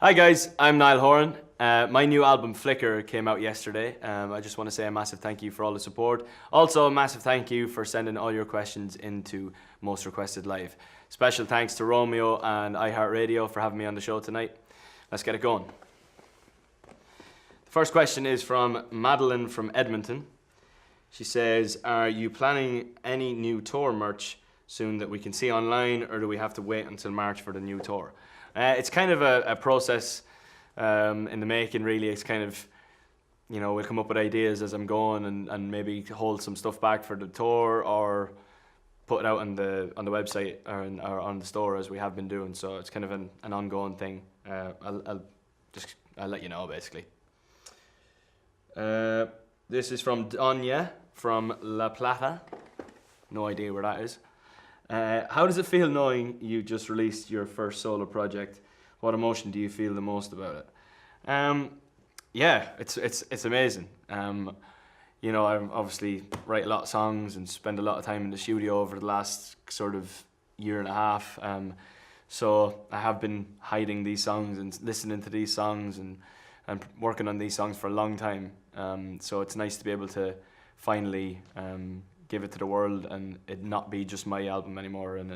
Hi guys, I'm Niall Horan. My new album Flicker came out yesterday. I just want to say a massive thank you for all the support. Also a massive thank you for sending all your questions into Most Requested Live. Special thanks to Romeo and iHeartRadio for having me on the show tonight. Let's get it going. The first question is from Madeline from Edmonton. She says, are you planning any new tour merch soon that we can see online, or do we have to wait until March for the new tour? It's kind of a process in the making, really. It's kind of, we'll come up with ideas as I'm going and maybe hold some stuff back for the tour or put it out on the website or on the store as we have been doing. So it's kind of an ongoing thing. I'll let you know, basically. This is from Donya from La Plata. No idea where that is. How does it feel knowing you just released your first solo project? What emotion do you feel the most about it? Yeah, it's amazing. I obviously write a lot of songs and spend a lot of time in the studio over the last sort of year and a half. So I have been hiding these songs and listening to these songs and working on these songs for a long time. So it's nice to be able to finally give it to the world and it not be just my album anymore and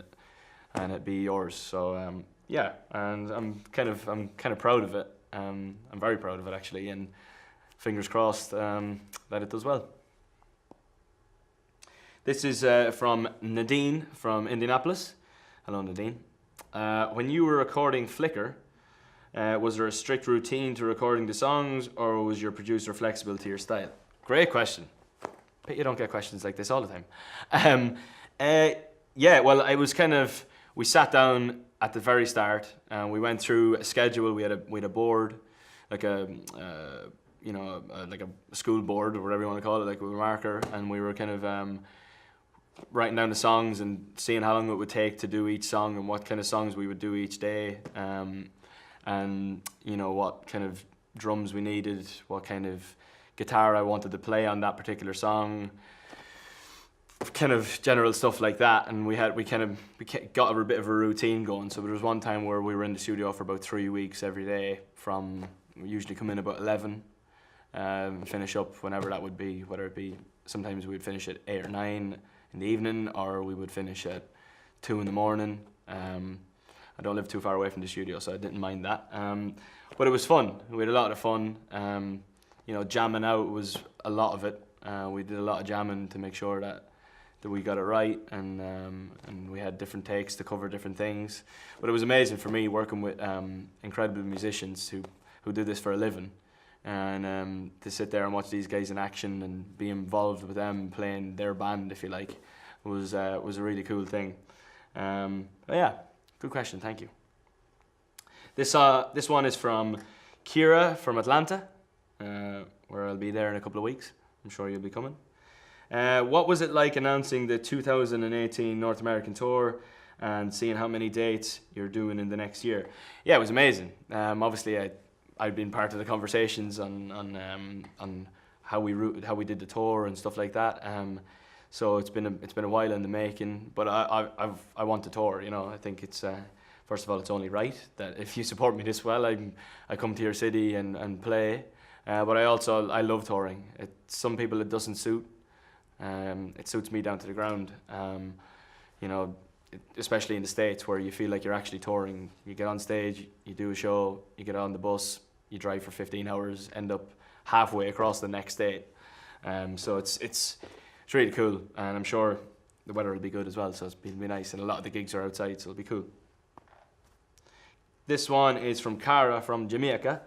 it be yours. So yeah, and I'm kind of proud of it. I'm very proud of it, actually, and fingers crossed that it does well. This is from Nadine from Indianapolis. Hello, Nadine. When you were recording Flicker, was there a strict routine to recording the songs, or was your producer flexible to your style? Great question. But you don't get questions like this all the time. Yeah, well, I was we sat down at the very start and we went through a schedule. We had a board, like a school board or whatever you want to call it, like with a marker, and we were kind of writing down the songs and seeing how long it would take to do each song and what kind of songs we would do each day, and what kind of drums we needed, what kind of guitar I wanted to play on that particular song, kind of general stuff like that. And we got a bit of a routine going. So there was one time where we were in the studio for about 3 weeks every day. We usually come in about 11, finish up whenever that would be. Whether it be sometimes we'd finish at 8 or 9 in the evening, or we would finish at 2 in the morning. I don't live too far away from the studio, so I didn't mind that. But it was fun. We had a lot of fun. Jamming out was a lot of it. We did a lot of jamming to make sure that we got it right, and we had different takes to cover different things. But it was amazing for me working with incredible musicians who do this for a living, and to sit there and watch these guys in action and be involved with them playing their band, if you like, was a really cool thing. But yeah, good question. Thank you. This one is from Kira from Atlanta. Where I'll be there in a couple of weeks. I'm sure you'll be coming. What was it like announcing the 2018 North American tour and seeing how many dates you're doing in the next year? Yeah, it was amazing. Obviously, I'd been part of the conversations on how we did the tour and stuff like that. So it's been a while in the making, but I want to tour. I think it's first of all, it's only right that if you support me this well, I come to your city and play. But I love touring. Some people it doesn't suit. It suits me down to the ground. Especially in the States where you feel like you're actually touring. You get on stage, you do a show, you get on the bus, you drive for 15 hours, end up halfway across the next state. So it's really cool, and I'm sure the weather will be good as well. So it'll be nice, and a lot of the gigs are outside, so it'll be cool. This one is from Cara from Jamaica.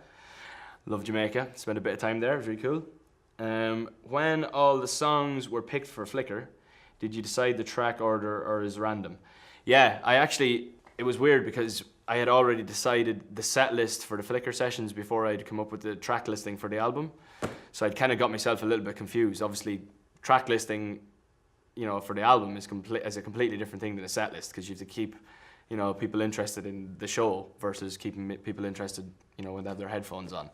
Love Jamaica. Spent a bit of time there. It was really cool. When all the songs were picked for Flicker, did you decide the track order, or is it random? Yeah, it was weird because I had already decided the set list for the Flicker sessions before I'd come up with the track listing for the album. So I'd kind of got myself a little bit confused. Obviously, track listing, for the album is a completely different thing than a set list, because you have to keep, people interested in the show versus keeping people interested, when they have their headphones on.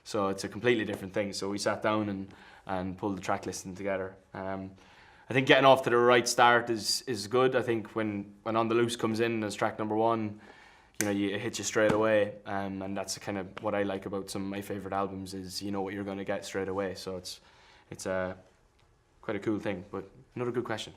So it's a completely different thing. So we sat down and pulled the track listing together. I think getting off to the right start is good. I think when On the Loose comes in as track number 1, you know, it hits you straight away, and that's kind of what I like about some of my favorite albums is you know what you're going to get straight away. So it's quite a cool thing. But another good question.